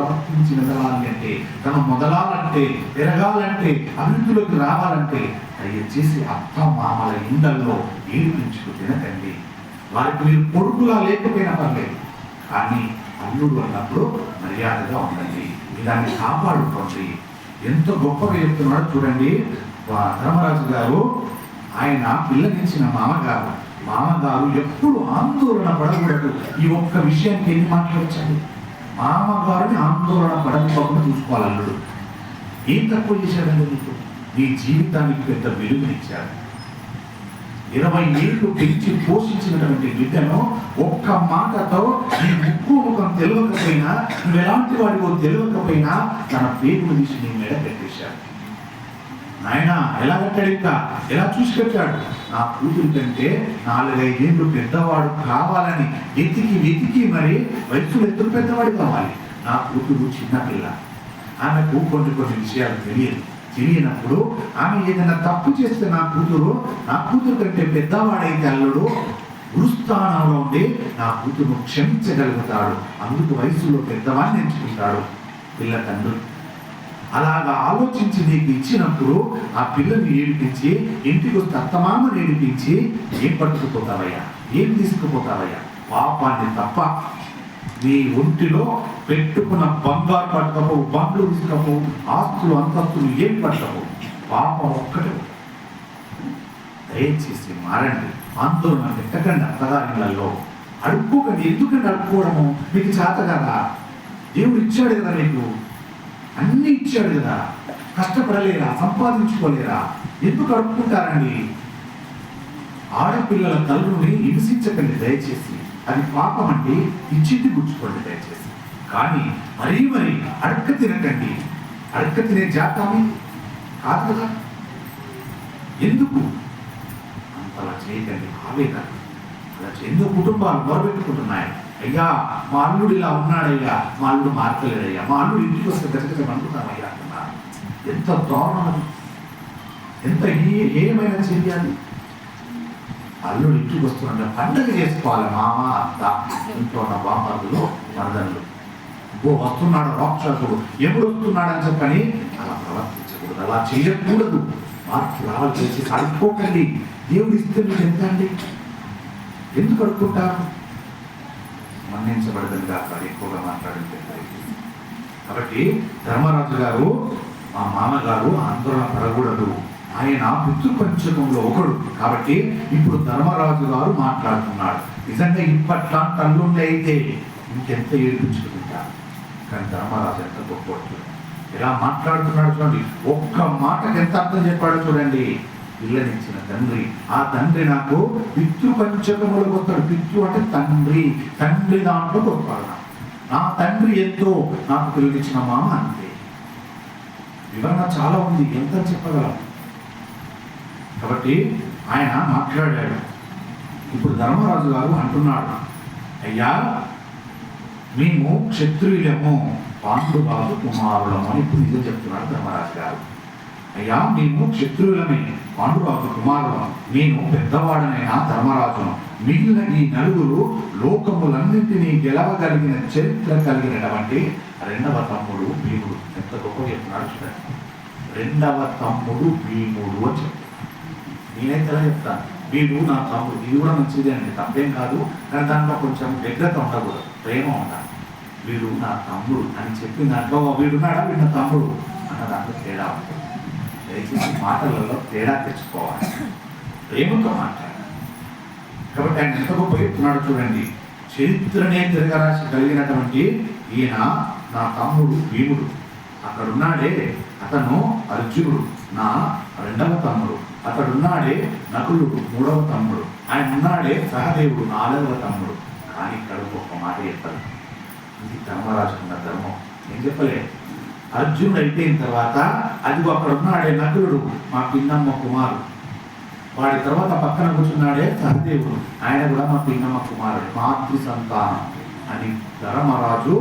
వర్తించి వెదలాలి అంటే, తను మొదలాలంటే, పెరగాలంటే, అభివృద్ధిలోకి రావాలంటే దయచేసి అత్త మామల ఇండల్లో ఏడిపించుకు తినకండి. వారికి మీరు కొడుకులా లేకపోయినా పర్లేదు, కానీ అల్లుడు అన్నప్పుడు మర్యాదగా ఉండండి, మీ దాన్ని కాపాడుకోండి. ఎంత గొప్పగా చెప్తున్నాడో చూడండి. ధర్మరాజు గారు ఆయన పిల్లనిచ్చిన మామగారు ఎప్పుడు ఆందోళన పడకూడదు. ఈ ఒక్క విషయానికి ఎన్ని మాట్లాడొచ్చాడు. మామగారిని ఆందోళన పడకపోకుండా చూసుకోవాలి అల్లుడు. ఏం తక్కువ చేశాడండి నీకు? నీ జీవితానికి పెద్ద వెలుగునిచ్చాడు. 20 ఏళ్ళు పెంచి పోషించినటువంటి బిడ్డను ఒక్క మాటతో నీ ముక్కు ముఖం తెలియకపోయినా, నువ్వు ఎలాంటి వాడివో తెలియకపోయినా తన పేగులు తీసి నీ మీద పెట్టేశాడు. నాయన ఎలా కట్టాడు, ఇంకా ఎలా చూసి కట్టాడు? నా కూతురు కంటే 4-5 ఏళ్ళు పెద్దవాడు కావాలని వెతికి మరి వయసులో ఎదురు పెద్దవాడు కావాలి. నా కూతురు చిన్నపిల్ల, ఆమెకు కొన్ని విషయాలు తెలియనప్పుడు ఆమె ఏదైనా తప్పు చేస్తే నా కూతురు కంటే పెద్దవాడైతే అల్లుడు గురుస్థానంలో ఉండి నా కూతురు క్షమించగలుగుతాడు. అందుకు వయసులో పెద్దవాడిని ఎంచుకుంటాడు పిల్ల తండ్రి. అలాగా ఆలోచించి నీకు ఇచ్చినప్పుడు ఆ పిల్లని ఏడిపించి ఇంటికి వస్తే అత్తమామని ఏడిపించి ఏం పట్టుకుపోతావయ్యా, ఏం తీసుకుపోతావయ్యా? పాపాన్ని తప్ప. నీ ఒంటిలో పెట్టుకున్న బంగారు పట్టుకపోవు, బండ్లు తీసుకపోవు, ఆస్తులు అంతస్తులు ఏం పట్టకపోవు, పాపం ఒక్కటే. దయచేసి మారండి, ఆందోళన పెట్టకండి. అత్తగారిళ్ళల్లో అడుక్కోకండి. ఎందుకంటే అడుక్కోవడము మీకు చేత కదా? దేవుడు ఇచ్చాడు కదా, నీకు అన్ని ఇచ్చాడు కదా, కష్టపడలేరా, సంపాదించుకోలేరా? ఎందుకు అడుక్కుంటారండి? ఆడపిల్లల తల్లుని హింసించకండి దయచేసి, అది పాపం అండి. ఇచ్చింది గుర్చుకోండి దయచేసి. కానీ మరీ అడక్క తినకండి. అడక్క తినే జాతామి కాదు కదా. ఎందుకు అంతలా చేయకండి? ఆవేదన అలా ఎన్నో కుటుంబాలు మొరబెట్టుకుంటున్నాయి. అయ్యా మా అల్లుడు ఇలా ఉన్నాడయ్యా, మా అల్లుడు మార్చలేదయ్యా, మా అల్లుడు ఇంటికి వస్తే గజగజ అనుకుంటామయ్యా అంటున్నారు. ఎంత దారుణం, ఎంత ఏమైనా చెయ్యాలి. అల్లుడు ఇంటికి వస్తున్నా పండగ చేసుకోవాలి. మామ అత్త ఇంట్లో ఉన్న బామ్మర్దులు మరదళ్ళు, వస్తున్నాడు రాక్షసుడు, ఎప్పుడు వస్తున్నాడని చెప్పని అలా ప్రవర్తించకూడదు, అలా చేయకూడదు. మార్పు రావాలి. చేసి అడుక్కోకండి. దేవుడు ఇస్తే మీరు ఎంత అండి? ఎందుకు అడుక్కుంటారు? మన్నించబడదని కాక ఎక్కువగా మాట్లాడింది. కాబట్టి ధర్మరాజు గారు, మా మామగారు ఆందోళన పడకూడదు. ఆయన పితృపంచకంలో ఒకడు. కాబట్టి ఇప్పుడు ధర్మరాజు గారు మాట్లాడుతున్నాడు. నిజంగా ఇప్పట్లా తల్లుండి అయితే ఇంకెంత ఏడిపించుకుంటారు. కానీ ధర్మరాజు ఎంత గొప్ప, ఎలా మాట్లాడుతున్నాడు చూడండి. ఒక్క మాటకు ఎంత అర్థం చెప్పాడో చూడండి. పిల్లనిచ్చిన తండ్రి, ఆ తండ్రి నాకు పితృపంచకములకు వస్తాడు. పితృ అంటే తండ్రి, తండ్రి దాంట్లో గొప్పవాడు. నా తండ్రి ఎంతో, నాకు పిల్లనిచ్చిన మామ అంతే. వివరణ చాలా ఉంది, ఎంత చెప్పగలం. కాబట్టి ఆయన మాట్లాడాడు. ఇప్పుడు ధర్మరాజు గారు అంటున్నాడు, అయ్యా మేము క్షత్రియులము, పాండురాజు కుమారులము అని ఇప్పుడు నిజం చెప్తున్నాడు ధర్మరాజు గారు. అయ్యా మేము క్షత్రియులమే, పాండురాజు కుమారులం, నేను పెద్దవాడనైనా ధర్మరాజును. మిగిలిన ఈ నలుగురు లోకములన్నింటినీ గెలవగలిగిన చరిత్ర కలిగినటువంటి రెండవ తమ్ముడు భీముడు. ఎంత గొప్ప చెప్తున్నాడు చూడండి. రెండవ తమ్ముడు భీముడు అని చెప్తాడు. నేనైతే ఎలా చెప్తాను, వీడు నా తమ్ముడు. ఇది కూడా మంచిదే అండి, తప్పేం కాదు. కానీ దాంట్లో కొంచెం వ్యగ్రత ఉండకూడదు, ప్రేమ ఉండాలి. వీడు నా తమ్ముడు అని చెప్పిన దాంట్లో వీడున్నాడా, వీడు నా తమ్ముడు అన్న దాంట్లో తేడా ఉంటుంది. దయచేసి మాటలలో తేడా తెచ్చుకోవాలి, ప్రేమతో మాట్లాడాలి. కాబట్టి ఆయన ఎంత గొప్ప చెప్తున్నాడు చూడండి. చరిత్రనే తిరగరాశి కలిగినటువంటి ఈయన నా తమ్ముడు భీముడు. అక్కడున్నాడే అతను అర్జునుడు, నా రెండవ తమ్ముడు. అతడున్నాడే నకులుడు, మూడవ తమ్ముడు. ఆయన ఉన్నాడే సహదేవుడు, 4వ తమ్ముడు. కానీ ఇక్కడ ఒక మాట చెప్పాలి. ఇది ధర్మరాజుకున్న ధర్మం. ఏం చెప్పలే? అర్జునుడు అయిపోయిన తర్వాత అదిగో అక్కడ ఉన్నాడే నకులుడు, మా పిన్నమ్మ కుమారుడు. వాడి తర్వాత పక్కన కూర్చున్నాడే సహదేవుడు, ఆయన కూడా మా పిన్నమ్మ కుమారుడు, మాతృ సంతానం అని ధర్మరాజు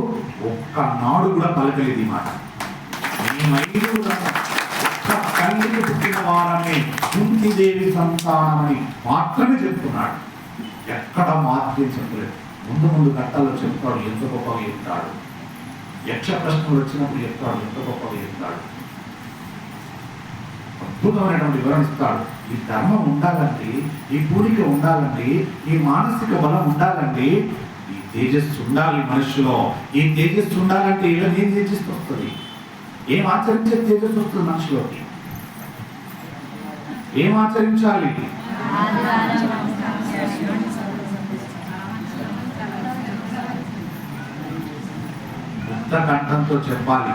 ఒక్కనాడు కూడా పలకలేదు ఈ మాట. తల్లికి పుట్టిన వారని, కుంతిదేవి సంతానమని మాత్రమే చెప్తున్నాడు. ఎక్కడ మాత్రం చెప్పలేదు. ముందు కట్టల్లో చెప్తాడు, ఎంత గొప్పగా చెప్తాడు. యక్ష ప్రశ్నలు వచ్చినప్పుడు చెప్తాడు, ఎంత గొప్పగా చెప్తాడు, అద్భుతమైనటువంటి వివరణ ఇస్తాడు. ఈ ధర్మం ఉండాలంటే, ఈ పూడిక ఉండాలంటే, ఈ మానసిక బలం ఉండాలంటే, ఈ తేజస్సు ఉండాలి మనుషులో. ఈ తేజస్సు ఉండాలంటే ఇలా ఏం తేజస్సు వస్తుంది? ఏం ఆచరించే తేజస్సు వస్తుంది మనుషులోకి? ఏం ఆచరించాలి? ముక్త కంఠంతో చెప్పాలి.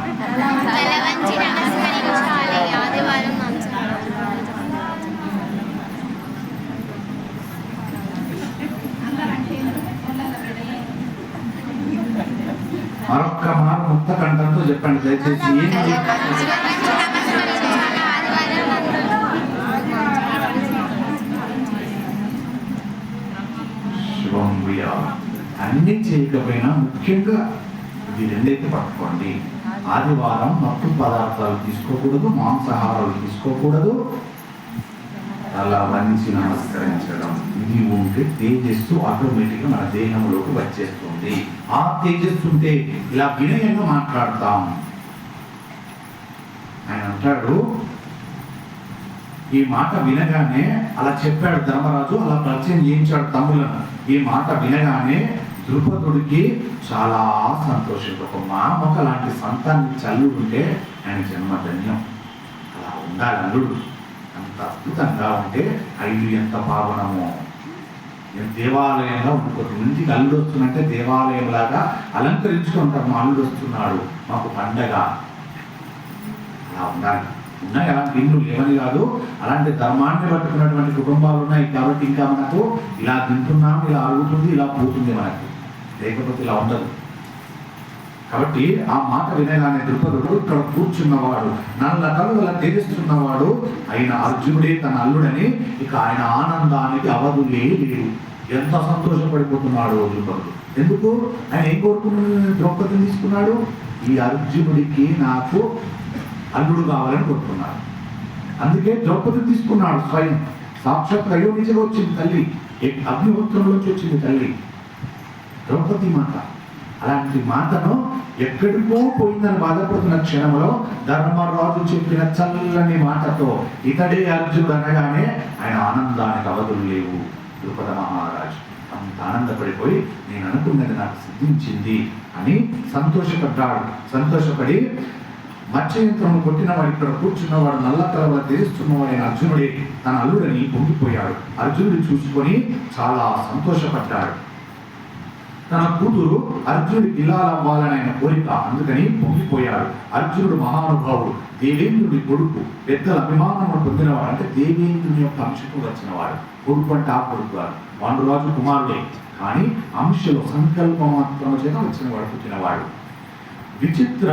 మరొక్క మారు ముక్త కంఠంతో చెప్పండి దయచేసి. అన్ని చేయకపోయినా ముఖ్యంగా ఇది రెండైతే పట్టుకోండి. ఆదివారం మత్తు పదార్థాలు తీసుకోకూడదు, మాంసాహారాలు తీసుకోకూడదు, అలా వంచి నమస్కరించడం. ఇది ఉంటే తేజస్సు ఆటోమేటిక్గా మన దేహంలోకి వచ్చేస్తుంది. ఆ తేజస్సు ఉంటే ఇలా వినయంగా మాట్లాడతాం. ఆయన అంటాడు, ఈ మాట వినగానే అలా చెప్పాడు ధర్మరాజు, అలా పరిచయం చేయించాడు తమ్ములను. ఈ మాట వినగానే ద్రుపదుడికి చాలా సంతోషం. ఒక మామొక లాంటి సంతాన్ని చల్లుడు ఉంటే ఆయన జన్మధన్యం. అలా ఉండాలి అల్లుడు. అంత అద్భుతంగా ఉంటే ఐదు ఎంత పావనమో. దేవాలయంగా ఉండిపోతుంది. ఇంటికి అల్లుడు వస్తున్నట్టే దేవాలయం లాగా అలంకరించుకుంటాం. మా అల్లుడు వస్తున్నాడు, మాకు పండగ. అలా ఉండాలి. ఉన్నాయి అలాంటి ఇల్లు లేవని కాదు, అలాంటి ధర్మాన్ని పట్టుకున్నటువంటి కుటుంబాలు ఉన్నాయి. కాబట్టి ఇంకా మనకు ఇలా తింటున్నాం, ఇలా అరుగుతుంది, ఇలా పోతుంది మనకు. లేకపోతే ఇలా ఉండదు. కాబట్టి ఆ మాట వినగానే ద్రుపదుడు, ఇక్కడ కూర్చున్నవాడు నల్ల కలువల తేజస్తున్నవాడు అయిన అర్జునుడే తన అల్లుడని ఇక ఆయన ఆనందానికి అవధులే లేవు. ఎంత సంతోషపడిపోతున్నాడు ద్రుపదుడు. ఎందుకు? ఆయన ఏం కోరుకుని ద్రౌపదిని తీసుకున్నాడు? ఈ అర్జునుడికి నాకు అల్లుడు కావాలని కోరుకున్నాడు. అందుకే ద్రౌపదిని తీసుకున్నాడు. స్వయం సాక్షాత్ అయోనిజగా వచ్చింది తల్లి, అగ్నిహోత్రంలోంచి వచ్చింది తల్లి ద్రౌపది మాత. అలాంటి మాతను ఎక్కడికో పోయిందని బాధపడుతున్న క్షణంలో ధర్మరాజు చెప్పిన చల్లని మాటతో ఇతడే అర్జునుడు అనగానే ఆయన ఆనందానికి అవధులు లేవు. ద్రుపద మహారాజు అంత ఆనందపడిపోయి నేను అనుకున్నది నాకు సిద్ధించింది అని సంతోషపడ్డాడు. సంతోషపడి మత్స్యయంత్రం కొట్టినవాడు, ఇక్కడ కూర్చున్నవాడు, నల్ల కలవల తెలుస్తున్నవాడైన అర్జునుడే తన అల్లుడని పొంగిపోయాడు. అర్జునుడు చూసుకొని చాలా సంతోషపడ్డాడు. తన కూతురు అర్జునుడికి ఇలా అవ్వాలని ఆయన కోరిక, అందుకని పొంగిపోయాడు. అర్జునుడు మహానుభావుడు, దేవేంద్రుడి కొడుకు, పెద్దల అభిమానమును పొందినవాడు. అంటే దేవేంద్రుని యొక్క అంశకు వచ్చినవాడు. కొడుకు అంటే ఆ కొడుకు కాదు, పాండురాజు కుమారుడే, కానీ అంశలో సంకల్ప మాత్రము చేత వచ్చినవాడు, పుట్టినవాడు. విచిత్ర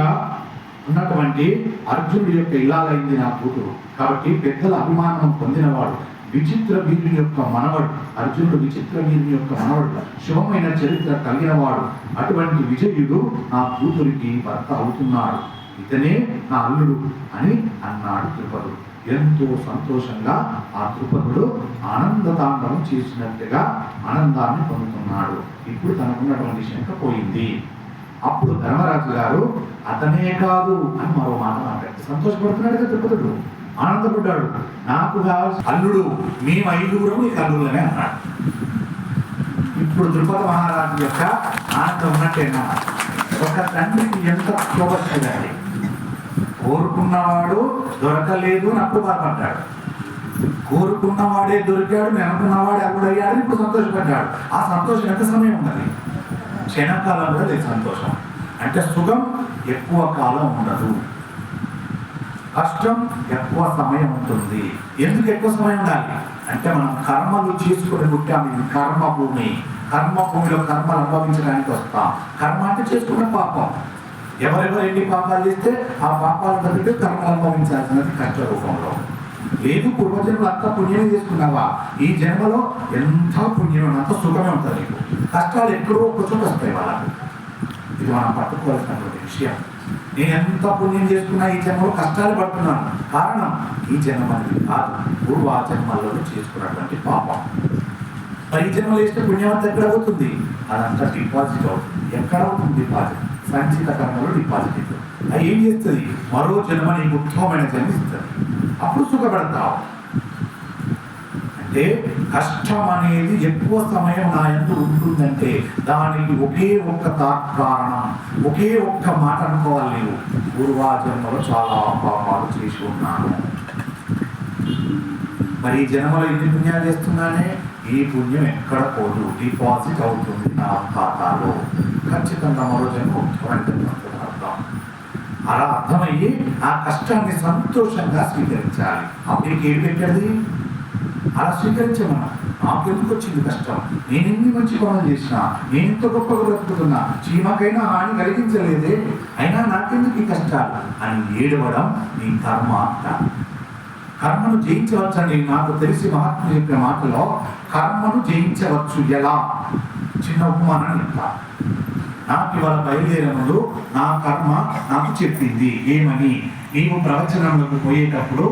ఉన్నటువంటి అర్జునుడి యొక్క ఇలాగైంది నా కూతురు, కాబట్టి పెద్దల అభిమానం పొందినవాడు. విచిత్ర వీరుని యొక్క మనవడు అర్జునుడు, విచిత్ర వీరుని యొక్క మనవడు, శుభమైన చరిత్ర కలిగినవాడు. అటువంటి విజయుడు నా కూతురికి భర్త అవుతున్నాడు, ఇతనే నా అల్లుడు అని అన్నాడు ద్రుపదుడు. ఎంతో సంతోషంగా ఆ ద్రుపదుడు ఆనందతాండవం చేసినట్టుగా ఆనందాన్ని పొందుతున్నాడు. ఇప్పుడు తనకున్నటువంటి శంక పోయింది. అప్పుడు ధర్మరాజు గారు అతనే కాదు అని మరో మాట మాట్లాడి సంతోషపడుతున్నాడు కదా ద్రుపదుడు, ఆనందపడ్డాడు. నాకు కావాల్సిన అల్లుడు మేము ఐదుగురం ఈ అల్లుళ్ళనే అన్నాడు. ఇప్పుడు ద్రుపద మహారాజు యొక్క ఆనందం ఉన్నట్టేనా? ఒక తండ్రికి ఎంత శోభాలి. కోరుకున్నవాడు దొరకలేదు, నప్పు బాధపడ్డాడు. కోరుకున్నవాడే దొరికాడు, నేను అనుకున్నవాడే అల్లుడయ్యాడు. ఇప్పుడు సంతోషపడ్డాడు. ఆ సంతోషం ఎంత సమయం ఉన్నది? క్షణకాలం కూడా లేదు సంతోషం. అంటే సుఖం ఎక్కువ కాలం ఉండదు, కష్టం ఎక్కువ సమయం ఉంటుంది. ఎందుకు ఎక్కువ సమయం ఉండాలి అంటే మనం కర్మలు చేసుకుని పుట్టాము. ఇది కర్మభూమి. కర్మభూమిలో కర్మలు అనుభవించడానికి వస్తాం. కర్మ అంటే చేసుకున్న పాపం. ఎవరెవరు ఎన్ని పాపాలు చేస్తే ఆ పాపాలు బట్టి కర్మలు అనుభవించాల్సినది కష్ట రూపంలో. లేదు పూర్వజన్మలు అంత పుణ్యమే చేసుకున్నావా, ఈ జన్మలో ఎంత పుణ్యం అంత సుఖమే ఉంటుంది నీకు. కష్టాలు ఎక్కడో కొంచెం వస్తాయి వాళ్ళకు. ఇది మనం పట్టుకోవాల్సినటువంటి విషయం. నేను ఎంత పుణ్యం చేసుకున్నా ఈ జన్మలో కష్టాలు పడుతున్నాను. కారణం ఈ జన్మ కాదు, పూర్వ జన్మల్లో చేసుకున్నటువంటి పాపం. మరి ఈ జన్మలో వేస్తే పుణ్యం అంతా ఎక్కడ అవుతుంది? అదంతా డిపాజిట్ అవుతుంది. ఎక్కడ అవుతుంది డిపాజిట్? సంచిత కర్మలో డిపాజిట్ అవుతుంది. అది ఏం చేస్తుంది? మరో జన్మ నీకు ఉత్తమమైన జన్మిస్తుంది. అప్పుడు సుఖపడతావు. అంటే కష్టం అనేది ఎక్కువ సమయం నా యందు ఉంటుందంటే దానికి ఒకే ఒక్క కారణం, ఒకే ఒక్క మాట అనుకోవాలి. నీవు పూర్వజన్మలో చాలా పాపాలు చేసి ఉన్నాను, మరి ఈ జన్మలో ఎన్ని పుణ్యాలు చేస్తున్నానే, ఈ పుణ్యం ఎక్కడ పోదు, డిపాజిట్ అవుతుంది నా ఖాతాలో. ఖచ్చితంగా మరో జన్మ అర్థం. అలా అర్థమయ్యి ఆ కష్టాన్ని సంతోషంగా స్వీకరించాలి. అప్పుడు ఏడు పెట్టేది అలా స్వీకరించమన్నా. నాకు ఎందుకు వచ్చింది కష్టం? నేను ఎన్ని మంచి పనులు చేసినా, నేను ఎంత గొప్పగా బ్రతుకుతున్నా, చీమకైనా హాని కలిగించలేదే, అయినా నాకెందుకు ఈ కష్టాలు అని ఏడవడం నీ కర్మ అంట. కర్మను జయించవచ్చండి. నాకు తెలిసి మహాత్ములు చెప్పిన మాటలో కర్మను జయించవచ్చు ఎలా, చిన్న ఉపమానం చెప్తా. నాకు ఇవాళ బయలుదేరే ముందు నా కర్మ నాకు చెప్పింది ఏమని, నీవు ప్రవచనంలోకి పోయేటప్పుడు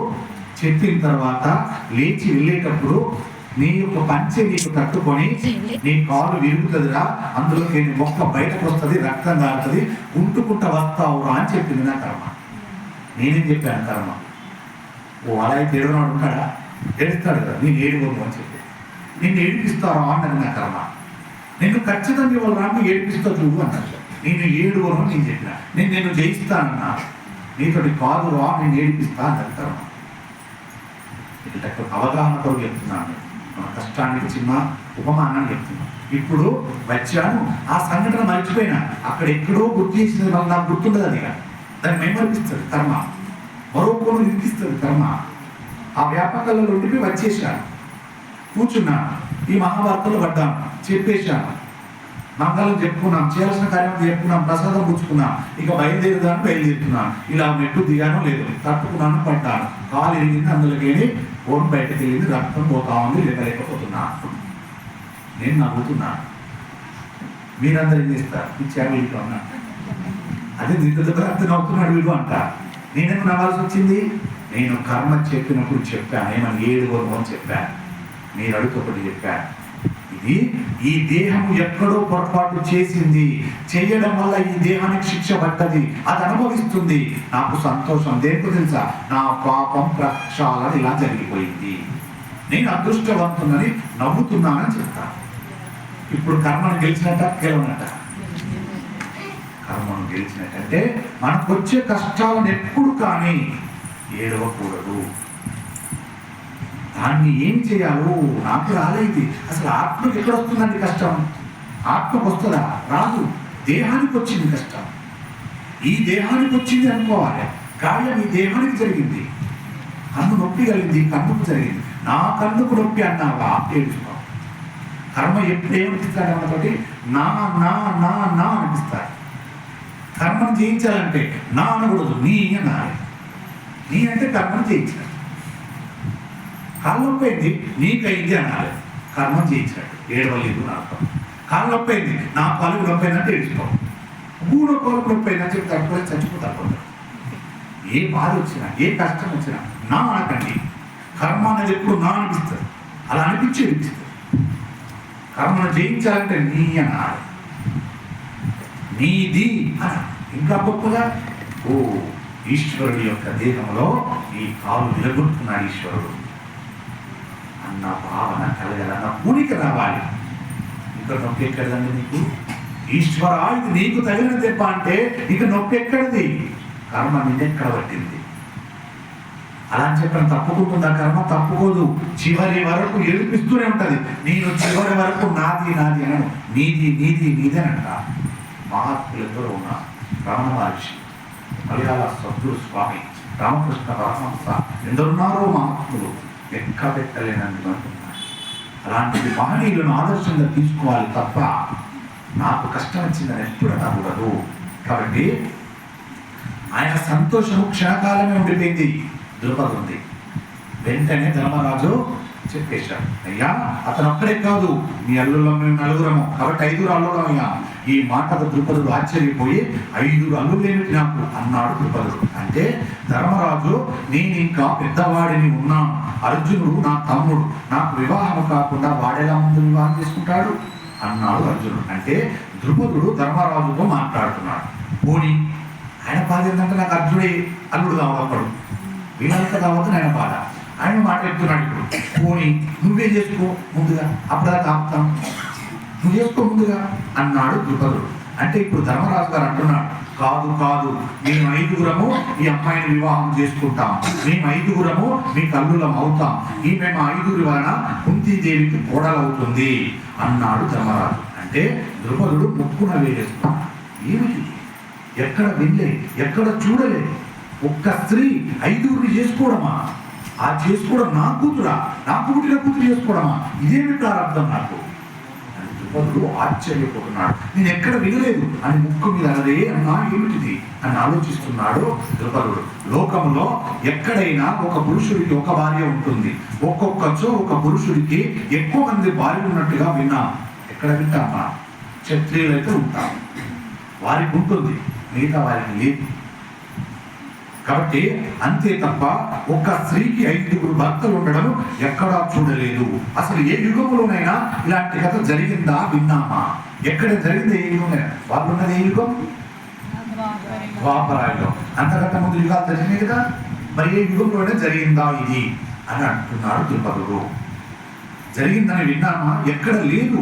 చెప్పిన తర్వాత లేచి వెళ్ళేటప్పుడు నీ యొక్క పంచె నీకు కట్టుకొని నీ కాలు విరుగుతుందిరా, అందులోకి మొక్క బయటకు వస్తుంది, రక్తం కారుతుంది, ఉంటుకుంటా వస్తావురా అని చెప్పింది నా కర్మ. నేనేం చెప్పాను కర్మ? ఓ అలా అయితే ఏడునాడు ఉంటాడా? ఏడుస్తాడు కదా, నేను ఏడుకోను అని చెప్పి నిన్ను ఏడిపిస్తారా అన్నది నా కర్మ. నిన్ను ఖచ్చితంగా ఇవాళ రాను ఏడిపిస్తా చూడు అన్నాడు. నేను ఏడుకోను నేను చెప్పిన, నేను జయిస్తానన్నా, నీతోటి కాదు రా నేను ఏడిపిస్తా అన్నది కర్మ. అవగాహనతో చెప్తున్నాను, మన కష్టానికి చిన్న ఉపమానాన్ని చెప్తున్నాను. ఇప్పుడు వచ్చాను, ఆ సంఘటన మర్చిపోయినా, అక్కడ ఎక్కడో గుర్తు చేసినది వల్ల నాకు గుర్తుండదు. అది దాన్ని మెమరిపిస్తుంది కర్మ, మరో కోణం ఇరికిస్తుంది కర్మ. ఆ వ్యాపకాలలో ఉండిపోయి వచ్చేసాను, కూర్చున్నాను, ఈ మహాభారతంలో పడ్డాను, చెప్పేశాను, మంగళం చెప్పుకున్నాం, చేయాల్సిన కార్యం చెప్పుకున్నాం, ప్రసాదం పుచ్చుకున్నాం, ఇక బయలుదేరుతున్నాను. ఇలా మెట్టు దిగానో లేదు, తట్టుకున్నాను, పడ్డాను, కాలు ఎరిగింది, అందులోకి వెళ్ళి ఓన్ బయటకు వెళ్ళింది, రక్తం పోతా ఉంది, లేకపోతున్నాను. నేను నవ్వుతున్నాను, మీరందరూ ఏం చేస్తారు? ఇచ్చాడు వీడితో అన్నా, అదే నిద్రతో నవ్వుతున్నాడు వీడు అంట. నేనేమో నవ్వాల్సి వచ్చింది? నేను కర్మ చెప్పినప్పుడు చెప్పాను, ఏమని ఏడుగోను అని చెప్పాను, మీరు అడుగుతొకటి చెప్పాను. ఇది ఈ దేహము ఎక్కడో పొరపాటు చేసింది, చేయడం వల్ల ఈ దేహానికి శిక్ష పడ్డది, అది అనుభవిస్తుంది. నాకు సంతోషం దేనికి తెలుసా? నా పాపం ప్రక్షాళన ఇలా జరిగిపోయింది, నేను అదృష్టవంతునని నవ్వుతున్నానని చెప్తాను. ఇప్పుడు కర్మను గెలిచినట్ట గెలవనట? కర్మను గెలిచినట్టంటే మనకు వచ్చే కష్టాలను ఎప్పుడు కానీ ఏడవకూడదు. దాన్ని ఏం చేయాలో నాకు రాలేదు. అసలు ఆత్మకు ఎక్కడ వస్తుందండి కష్టం? ఆత్మకు వస్తుందా? రాదు. దేహానికి వచ్చింది కష్టం, ఈ దేహానికి వచ్చింది అనుకోవాలి. గాయం ఈ దేహానికి జరిగింది, కన్ను నొప్పి కలిగింది, కన్నుకు జరిగింది. నా కన్నుకు నొప్పి అన్నావా? ఏడుచుకో. కర్మ ఎప్పుడు ఏమనిపిస్తాడు అన్నతోటి నా నా నా నా అనిపిస్తాడు. కర్మను జయించాలంటే నా అనకూడదు, నీ అనాలి. నీ అంటే కర్మను జయించాలి. కాళ్ళు నొప్పి అయింది, నీకైంది అనాలి. కర్మం చేయించాడు, ఏడవలేదు నా అర్థం. కాళ్ళు నొప్పి అయింది, నా పలుకు నొప్పి అయిందంటే ఏడుస్తాం. మూడో పలుకు నొప్పి అయిందని చెప్తే అప్పుడు చచ్చిపోతారు. ఏ బాధ వచ్చినా, ఏ కష్టం వచ్చినా నా అనకండి. కర్మ అనేది ఎప్పుడు నా అనిపిస్తుంది, అలా అనిపించి ఏడిపిస్తుంది. కర్మను జయించాలంటే నీ అనాలి, నీది అని. ఇంకా గొప్పగా ఓ ఈశ్వరుడి యొక్క దేహంలో ఈ కాలు నిలగొట్టుకున్నాడు ఈశ్వరుడు అన్న భావన కలగాలన్న పూనిక రావాలి. ఇంకా నొప్పి ఎక్కడదండి నీకు? ఈశ్వర ఇది నీకు తగిన దెబ్బ అంటే ఇక నొప్పి ఎక్కడది? కర్మ నిన్నెక్కడ పట్టింది. అలా అని చెప్పిన తప్పుకుంటుందా కర్మ? తప్పుకోదు. చివరి వరకు ఏడిపిస్తూనే ఉంటది. నేను చివరి వరకు నాది నాది అనను, నీది నీది నీది అని అంట. మహాత్ములు ఎందరో ఉన్నారు. రమణ మహర్షి, మలయాళ సద్గురు స్వామి, రామకృష్ణ పరమహంస, ఎందరున్నారో మహాత్ములు, లెక్క పెట్టలేనని అంటున్నారు. అలాంటి మహనీయులను ఆదర్శంగా తీసుకోవాలి తప్ప నాకు కష్టం వచ్చిందని ఎప్పుడు అనకూడదు. కాబట్టి ఆయన సంతోషము క్షణకాలమే ఉండిపోయింది. ద్రుపది ఉంది. వెంటనే ధర్మరాజు చెప్పేశాడు, అయ్యా అతను ఒక్కడే కాదు, మీ అల్లుల్లో మేము నలుగురము, కాబట్టి 5 అల్లులం అయ్యా. ఈ మాటకు ద్రుపదుడు ఆశ్చర్యపోయి 5 అల్లులేమిటి నాకు అన్నాడు ద్రుపదుడు. అంటే ధర్మరాజు, నేను ఇంకా పెద్దవాడిని ఉన్నాను, అర్జునుడు నా తమ్ముడు, నాకు వివాహం కాకుండా వాడేలా ముందు వివాహం చేసుకుంటాడు అన్నాడు అర్జునుడు. అంటే ద్రుపదుడు ధర్మరాజుతో మాట్లాడుతున్నాడు. పోనీ ఆయన బాధ ఏంటంటే నాకు అర్జునుడే అల్లుడు కావాలి, వీళ్ళంతా కావచ్చు ఆయన బాధ. ఆయన మాట చెప్తున్నాడు ఇప్పుడు, పోనీ నువ్వే చేసుకో ముందుగా, అప్పుడుదాకా ఆపుతాం, నువ్వు చేసుకో ముందుగా అన్నాడు ద్రుపదుడు. అంటే ఇప్పుడు ధర్మరాజు గారు అంటున్నాడు, కాదు కాదు, మేము 5గురము ఈ అమ్మాయిని వివాహం చేసుకుంటాం, మేము 5గురము మీ కల్లులం అవుతాం, ఈ మేము 5గురి వలన కుంతీదేవికి కోడలవుతుంది అన్నాడు ధర్మరాజు. అంటే ద్రుపదుడు ముక్కున వేరేస్తున్నాడు. ఏమిటి? ఎక్కడ వినలే, ఎక్కడ చూడలే, ఒక్క స్త్రీ 5గురిని చేసుకోవడమా? ఆ చేసుకోవడం నా కూతురా, నాకు పుట్టిన కూతురు చేసుకోవడమా? ఇదేమి ప్రారంభం నాకు? ద్రుపదుడు ఆశ్చర్యపోతున్నాడు. నేను ఎక్కడ వినలేదు అని ముక్కు మీద అన్నదే అన్నా ఏమిటిది అని ఆలోచిస్తున్నాడు ద్రుపదుడు. లోకంలో ఎక్కడైనా ఒక పురుషుడికి ఒక భార్య ఉంటుంది, ఒక్కొక్కచో ఒక పురుషుడికి ఎక్కువ మంది భార్య ఉన్నట్టుగా విన్నాం. ఎక్కడ వింటామా? క్షత్రియులైతే ఉంటాం, వారికి ఉంటుంది, మిగతా వారికి లేదు. కాబట్టి అంతే తప్ప ఒక స్త్రీకి 5గురు భర్తలు ఉండడం ఎక్కడా చూడలేదు. అసలు ఏ యుగంలోనైనా ఇలాంటి కథ జరిగిందా విన్నామా? ఎక్కడ జరిగింది? ఏ యుగంలో వాళ్ళు ఉన్నది ఏ యుగం? ద్వాపరాయుగం. అంతకంటే ముందు యుగాలు జరిగినాయి కదా, మరి ఏ యుగంలోనే జరిగిందా ఇది అని అంటున్నాడు ద్రుపదుడు. జరిగిందని విన్నామా? ఎక్కడ లేదు.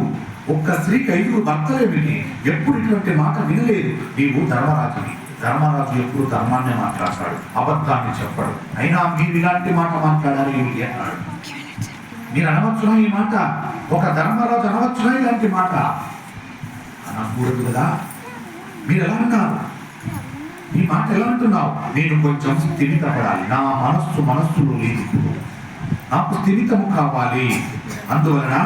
ఒక్క స్త్రీకి 5గురు భర్తలేమిటి? ఎప్పుడు ఇటువంటి మాట వినలేదు. నీవు ధర్మరాజుని. ధర్మరాజు ఎప్పుడు ధర్మాన్ని మాట్లాడతాడు, అబద్ధాన్ని చెప్పడు. అయినా మీరు ఇలాంటి మాట మాట్లాడాలి ఏమిటి అన్నాడు. మీరు అనవచ్చునా ఈ మాట? ఒక ధర్మరాజు అనవచ్చునా ఇలాంటి మాట? అనకూడదు కదా. మీరు ఎలా అన్నారు? ఈ మాట ఎలా అంటున్నావు? నేను కొంచెం స్థిమితపడాలి, నా మనస్సులో లేదు, నాకు స్థిమితము కావాలి. అందువలన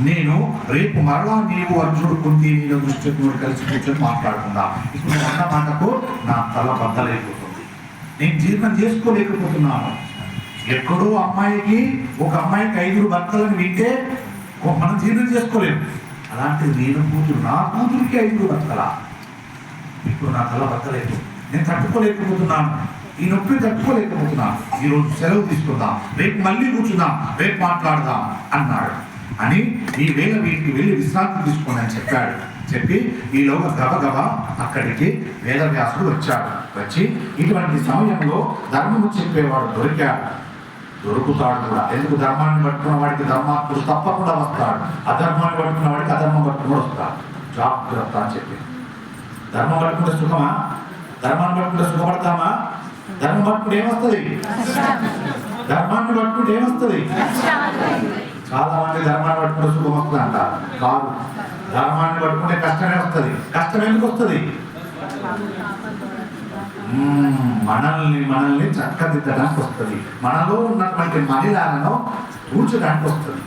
నేను రేపు మరలా నీవు అర్జునుడు కుంతి నీలో దృష్టితో కలిసి కూర్చొని మాట్లాడుకుందా. ఇప్పుడు నువ్వు అన్న మాటకు నా తల బద్దలైపోతుంది, నేను జీర్ణం చేసుకోలేకపోతున్నాను. ఎక్కడో అమ్మాయికి ఒక అమ్మాయికి 5గురు భర్తలను వింటే మనం జీర్ణం చేసుకోలేము. అలాంటిది నేను కూతురు, నా కూతురికి 5గురు భర్తలా? ఇప్పుడు నా తల బద్దలైపోతుంది, నేను తట్టుకోలేకపోతున్నాను, ఈ నొప్పి తట్టుకోలేకపోతున్నాను. ఈరోజు సెలవు తీసుకుందాం, రేపు మళ్ళీ కూర్చుందాం, రేపు మాట్లాడదాం అన్నాడు. అని ఈ వేళ వీటికి వెళ్ళి విశ్రాంతి తీసుకోండి అని చెప్పాడు. చెప్పి ఈలోగా గబగబా అక్కడికి వేదవ్యాసుడు వచ్చాడు. వచ్చి ఇటువంటి సమయంలో ధర్మము చెప్పేవాడు దొరుకుతాడు కూడా. ఎందుకు? ధర్మాన్ని పట్టుకున్న వాడికి ధర్మాత్ముడు తప్పకుండా వస్తాడు, అధర్మాన్ని పట్టుకున్న వాడికి అధర్మం పట్టుకుని వస్తాడు. జాగ్రత్త అని చెప్పి. ధర్మం పట్టుకుంటే సుఖమా? ధర్మాన్ని పట్టుకుంటే సుఖపడతామా? ధర్మం పట్టుకుంటే ఏమొస్తుంది? ధర్మాన్ని పట్టుకుంటే ఏమొస్తుంది? చాలా మంది ధర్మాన్ని పట్టుకుంటే సుఖం వస్తుంది అంటారు. కాదు, ధర్మాన్ని పట్టుకుంటే కష్టమే వస్తుంది. కష్టం ఎందుకు వస్తుంది? మనల్ని చక్కదిద్దడానికి వస్తుంది, మనలో ఉన్నటువంటి మహిళలను కూర్చోడానికి వస్తుంది.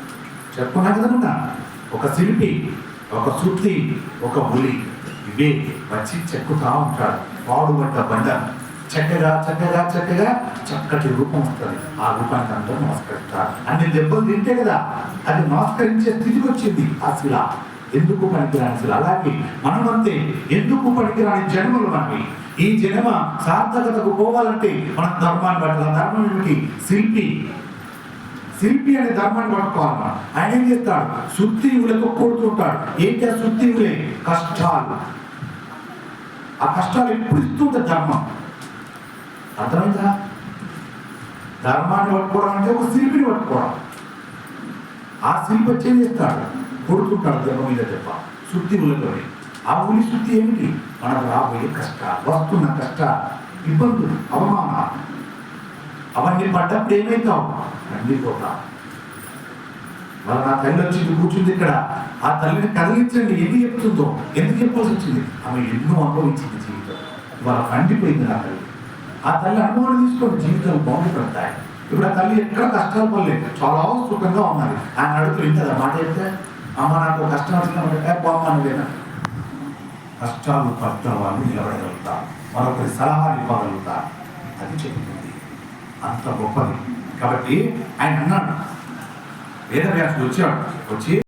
చెప్పుకున్నా కదన్నా, ఒక శిల్పి, ఒక సుత్తి, ఒక ఉలి, ఇవే వచ్చి చెక్కుతా ఉంటాడు. పాడుబడ్డ బండ చక్కగా చక్కగా చక్కగా చక్కటి రూపం వస్తుంది. ఆ రూపానికి అందరూ నమస్కరిస్తారు. అన్ని దెబ్బలు తింటే కదా అది నమస్కరించే స్థితికి వచ్చింది ఆ శిల. ఎందుకు పనికిరాని శిల. అలాగే మనమంతే ఎందుకు పనికిరాని జన్మలు మనవి. ఈ జన్మ సార్థకతకు పోవాలంటే మనం ధర్మాన్ని పట్టాలి. ధర్మం ఏమిటి? శిల్పి అనే ధర్మాన్ని పట్టుకోవాలి మనం. ఆయన ఏం చేస్తాడు? సుత్తివులకు కొడుతుంటాడు. ఏంటి ఆ సుత్తివులే? కష్టాలు. ఆ కష్టాలు ఎప్పుడు ఇస్తుంటే ధర్మం. అర్థమైందా? ధర్మాన్ని పట్టుకోవడం అంటే ఒక శిల్పిని పట్టుకోవడం. ఆ శిల్పి వచ్చి ఏం చేస్తాడు? కొడుతుంటాడు దెబ్బ మీద దెబ్బ సుత్తివులతో. ఆ ఉలి శుద్ధి ఏమిటి? మనకు రాబోయే కష్టాలు, వస్తున్న కష్టాలు, ఇబ్బందులు, అవమానాలు, అవన్నీ పడ్డప్పుడు ఏమైతావు? కందిపోతావు. వాళ్ళ నా తల్లి వచ్చి కూర్చుంది ఇక్కడ. ఆ తల్లిని కదిలించండి. ఎందుకు చెప్తుందో, ఎందుకు చెప్పాల్సి వచ్చింది? ఆమె ఎన్నో అనుభవించింది జీవితం. ఇవాళ కండిపోయింది నా తల్లి. ఆ తల్లి అనుభవం తీసుకొని జీవితాలు బాగుపడతాయి. ఇప్పుడు ఆ తల్లి ఎక్కడ కష్టాలు పడలేదు, చాలా సుఖంగా ఉన్నది. ఆయన అడుగుతూ ఇంతదా మాట చెప్తే, అమ్మ నాకు కష్టం వచ్చిందంటే బాగున్నాను. కష్టాలు పడ్డ వాళ్ళు నిలబడగలుగుతారు, మరొకరి సలహాలు ఇవ్వగలుగుతారు. అది చెబుతుంది, అంత గొప్పది. కాబట్టి ఆయన అన్నాడు, వేదవ్యాసుడు వచ్చి